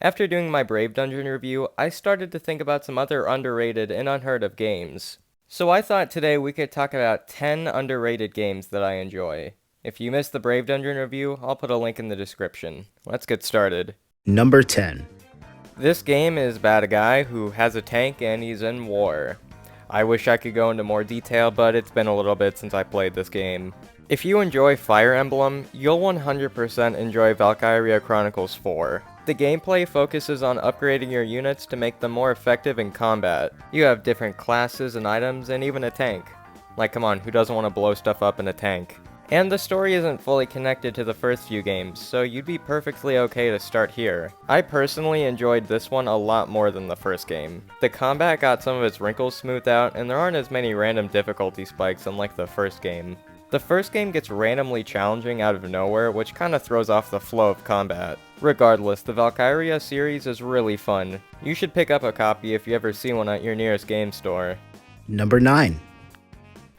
After doing my Brave Dungeon review, I started to think about some other underrated and unheard of games. So I thought today we could talk about 10 underrated games that I enjoy. If you missed the Brave Dungeon review, I'll put a link in the description. Let's get started. Number 10. This game is about a guy who has a tank and he's in war. I wish I could go into more detail, but it's been a little bit since I played this game. If you enjoy Fire Emblem, you'll 100% enjoy Valkyria Chronicles 4. The gameplay focuses on upgrading your units to make them more effective in combat. You have different classes and items, and even a tank. Like, come on, who doesn't want to blow stuff up in a tank? And the story isn't fully connected to the first few games, so you'd be perfectly okay to start here. I personally enjoyed this one a lot more than the first game. The combat got some of its wrinkles smoothed out, and there aren't as many random difficulty spikes unlike the first game. The first game gets randomly challenging out of nowhere, which kinda throws off the flow of combat. Regardless, the Valkyria series is really fun. You should pick up a copy if you ever see one at your nearest game store. Number 9.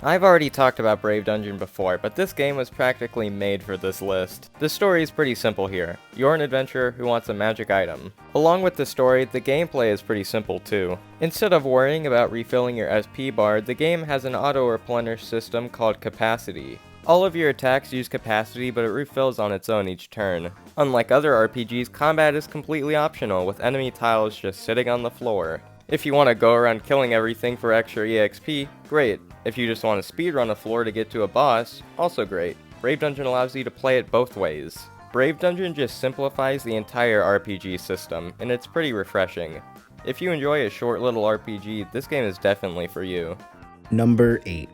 I've already talked about Brave Dungeon before, but this game was practically made for this list. The story is pretty simple here. You're an adventurer who wants a magic item. Along with the story, the gameplay is pretty simple too. Instead of worrying about refilling your SP bar, the game has an auto-replenish system called Capacity. All of your attacks use Capacity, but it refills on its own each turn. Unlike other RPGs, combat is completely optional, with enemy tiles just sitting on the floor. If you want to go around killing everything for extra EXP, great. If you just want to speedrun a floor to get to a boss, also great. Brave Dungeon allows you to play it both ways. Brave Dungeon just simplifies the entire RPG system, and it's pretty refreshing. If you enjoy a short little RPG, this game is definitely for you. Number 8.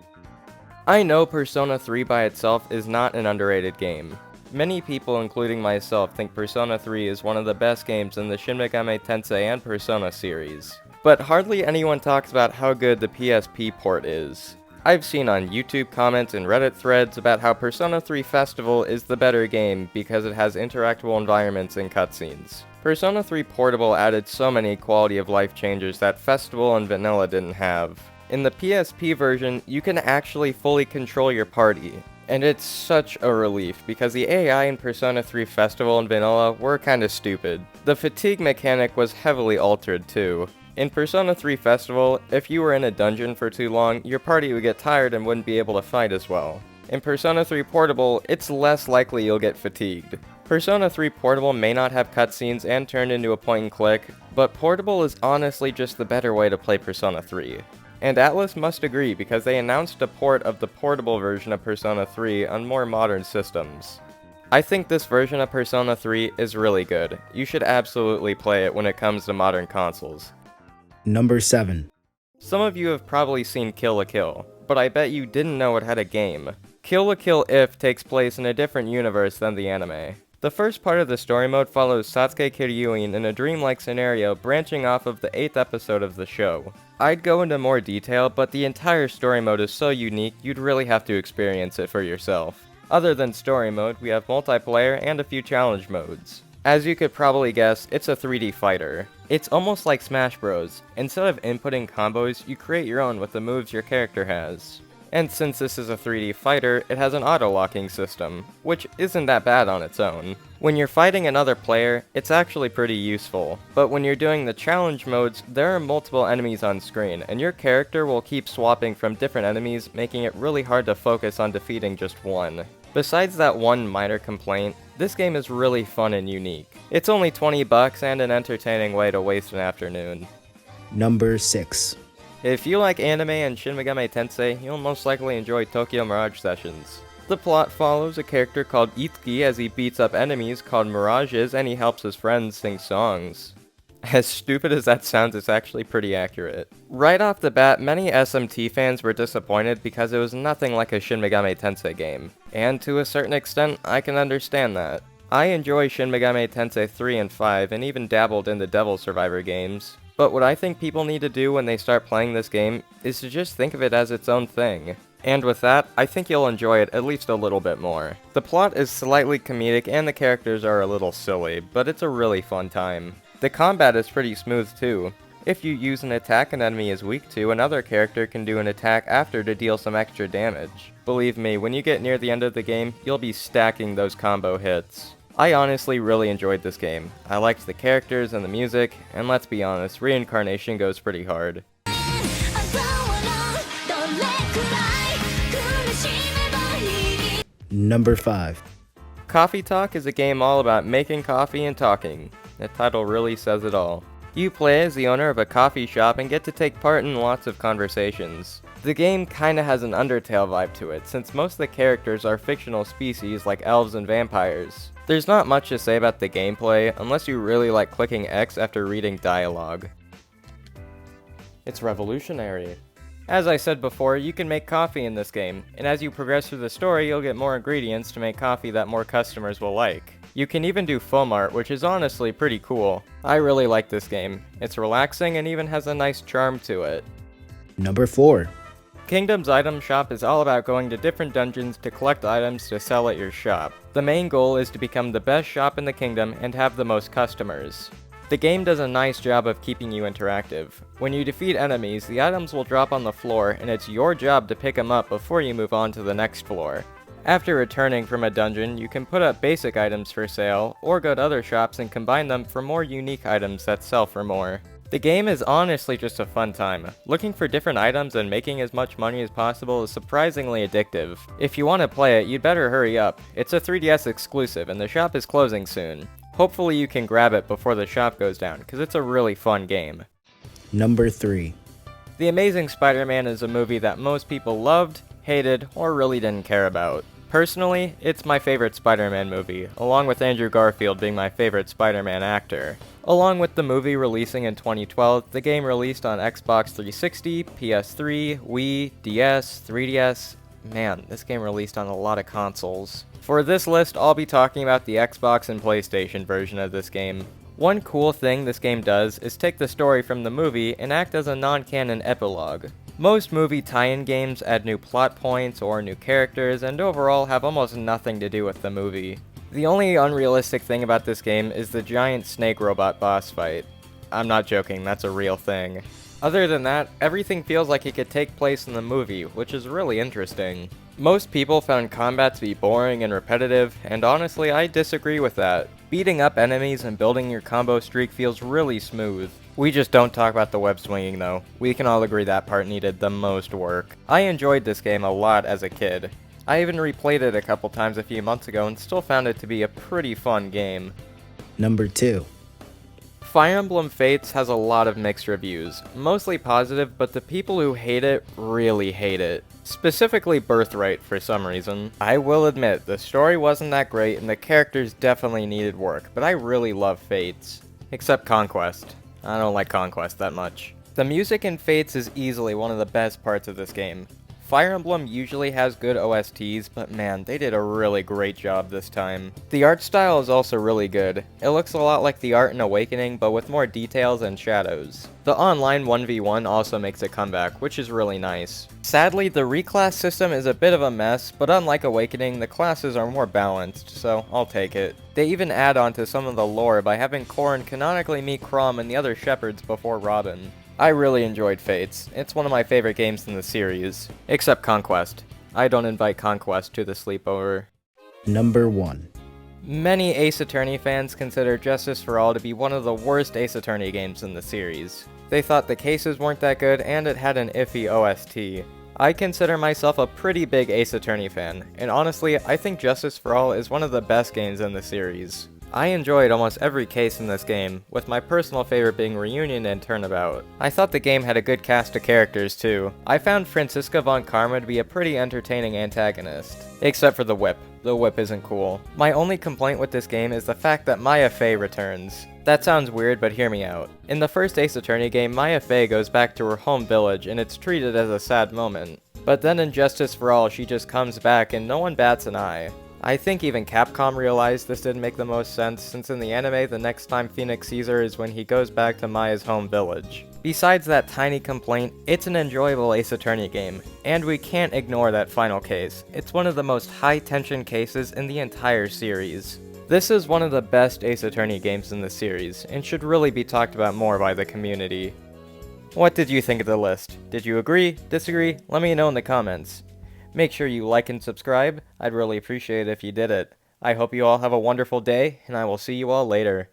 I know Persona 3 by itself is not an underrated game. Many people, including myself, think Persona 3 is one of the best games in the Shin Megami Tensei and Persona series. But hardly anyone talks about how good the PSP port is. I've seen on YouTube comments and Reddit threads about how Persona 3 Festival is the better game because it has interactable environments and cutscenes. Persona 3 Portable added so many quality of life changes that Festival and Vanilla didn't have. In the PSP version, you can actually fully control your party. And it's such a relief, because the AI in Persona 3 Festival and Vanilla were kinda stupid. The fatigue mechanic was heavily altered too. In Persona 3 Festival, if you were in a dungeon for too long, your party would get tired and wouldn't be able to fight as well. In Persona 3 Portable, it's less likely you'll get fatigued. Persona 3 Portable may not have cutscenes and turn into a point and click, but Portable is honestly just the better way to play Persona 3. And Atlus must agree because they announced a port of the portable version of Persona 3 on more modern systems. I think this version of Persona 3 is really good. You should absolutely play it when it comes to modern consoles. Number 7. Some of you have probably seen Kill la Kill, but I bet you didn't know it had a game. Kill la Kill If takes place in a different universe than the anime. The first part of the story mode follows Sasuke Kiryuin in a dreamlike scenario branching off of the 8th episode of the show. I'd go into more detail, but the entire story mode is so unique you'd really have to experience it for yourself. Other than story mode, we have multiplayer and a few challenge modes. As you could probably guess, it's a 3D fighter. It's almost like Smash Bros. Instead of inputting combos, you create your own with the moves your character has. And since this is a 3D fighter, it has an auto-locking system, which isn't that bad on its own. When you're fighting another player, it's actually pretty useful. But when you're doing the challenge modes, there are multiple enemies on screen, and your character will keep swapping from different enemies, making it really hard to focus on defeating just one. Besides that one minor complaint, this game is really fun and unique. It's only $20 and an entertaining way to waste an afternoon. Number 6. If you like anime and Shin Megami Tensei, you'll most likely enjoy Tokyo Mirage Sessions. The plot follows a character called Itsuki as he beats up enemies called Mirages and he helps his friends sing songs. As stupid as that sounds, it's actually pretty accurate. Right off the bat, many SMT fans were disappointed because it was nothing like a Shin Megami Tensei game. And to a certain extent, I can understand that. I enjoy Shin Megami Tensei 3 and 5 and even dabbled in the Devil Survivor games. But what I think people need to do when they start playing this game is to just think of it as its own thing. And with that, I think you'll enjoy it at least a little bit more. The plot is slightly comedic and the characters are a little silly, but it's a really fun time. The combat is pretty smooth too. If you use an attack an enemy is weak to, another character can do an attack after to deal some extra damage. Believe me, when you get near the end of the game, you'll be stacking those combo hits. I honestly really enjoyed this game. I liked the characters and the music, and let's be honest, reincarnation goes pretty hard. Number 5. Coffee Talk is a game all about making coffee and talking. The title really says it all. You play as the owner of a coffee shop and get to take part in lots of conversations. The game kinda has an Undertale vibe to it, since most of the characters are fictional species like elves and vampires. There's not much to say about the gameplay, unless you really like clicking X after reading dialogue. It's revolutionary. As I said before, you can make coffee in this game, and as you progress through the story, you'll get more ingredients to make coffee that more customers will like. You can even do foam art, which is honestly pretty cool. I really like this game. It's relaxing and even has a nice charm to it. Number 4. Kingdom's item shop is all about going to different dungeons to collect items to sell at your shop. The main goal is to become the best shop in the kingdom and have the most customers. The game does a nice job of keeping you interactive. When you defeat enemies, the items will drop on the floor and it's your job to pick them up before you move on to the next floor. After returning from a dungeon, you can put up basic items for sale, or go to other shops and combine them for more unique items that sell for more. The game is honestly just a fun time. Looking for different items and making as much money as possible is surprisingly addictive. If you want to play it, you'd better hurry up. It's a 3DS exclusive and the shop is closing soon. Hopefully you can grab it before the shop goes down, because it's a really fun game. Number 3. The Amazing Spider-Man is a movie that most people loved, hated, or really didn't care about. Personally, it's my favorite Spider-Man movie, along with Andrew Garfield being my favorite Spider-Man actor. Along with the movie releasing in 2012, the game released on Xbox 360, PS3, Wii, DS, 3DS. Man, this game released on a lot of consoles. For this list, I'll be talking about the Xbox and PlayStation version of this game. One cool thing this game does is take the story from the movie and act as a non-canon epilogue. Most movie tie-in games add new plot points or new characters and overall have almost nothing to do with the movie. The only unrealistic thing about this game is the giant snake robot boss fight. I'm not joking, that's a real thing. Other than that, everything feels like it could take place in the movie, which is really interesting. Most people found combat to be boring and repetitive, and honestly I disagree with that. Beating up enemies and building your combo streak feels really smooth. We just don't talk about the web swinging though. We can all agree that part needed the most work. I enjoyed this game a lot as a kid. I even replayed it a couple times a few months ago and still found it to be a pretty fun game. Number 2. Fire Emblem Fates has a lot of mixed reviews, mostly positive, but the people who hate it really hate it. Specifically Birthright for some reason. I will admit, the story wasn't that great and the characters definitely needed work, but I really love Fates. Except Conquest. I don't like Conquest that much. The music in Fates is easily one of the best parts of this game. Fire Emblem usually has good OSTs, but man, they did a really great job this time. The art style is also really good. It looks a lot like the art in Awakening, but with more details and shadows. The online 1v1 also makes a comeback, which is really nice. Sadly, the reclass system is a bit of a mess, but unlike Awakening, the classes are more balanced, so I'll take it. They even add on to some of the lore by having Corrin canonically meet Chrom and the other shepherds before Robin. I really enjoyed Fates. It's one of my favorite games in the series. Except Conquest. I don't invite Conquest to the sleepover. Number 1. Many Ace Attorney fans consider Justice for All to be one of the worst Ace Attorney games in the series. They thought the cases weren't that good and it had an iffy OST. I consider myself a pretty big Ace Attorney fan, and honestly, I think Justice for All is one of the best games in the series. I enjoyed almost every case in this game, with my personal favorite being Reunion and Turnabout. I thought the game had a good cast of characters too. I found Franziska von Karma to be a pretty entertaining antagonist. Except for the whip. The whip isn't cool. My only complaint with this game is the fact that Maya Fey returns. That sounds weird, but hear me out. In the first Ace Attorney game, Maya Fey goes back to her home village and it's treated as a sad moment. But then in Justice for All, she just comes back and no one bats an eye. I think even Capcom realized this didn't make the most sense, since in the anime the next time Phoenix sees her is when he goes back to Maya's home village. Besides that tiny complaint, it's an enjoyable Ace Attorney game, and we can't ignore that final case. It's one of the most high-tension cases in the entire series. This is one of the best Ace Attorney games in the series, and should really be talked about more by the community. What did you think of the list? Did you agree? Disagree? Let me know in the comments. Make sure you like and subscribe. I'd really appreciate it if you did it. I hope you all have a wonderful day, and I will see you all later.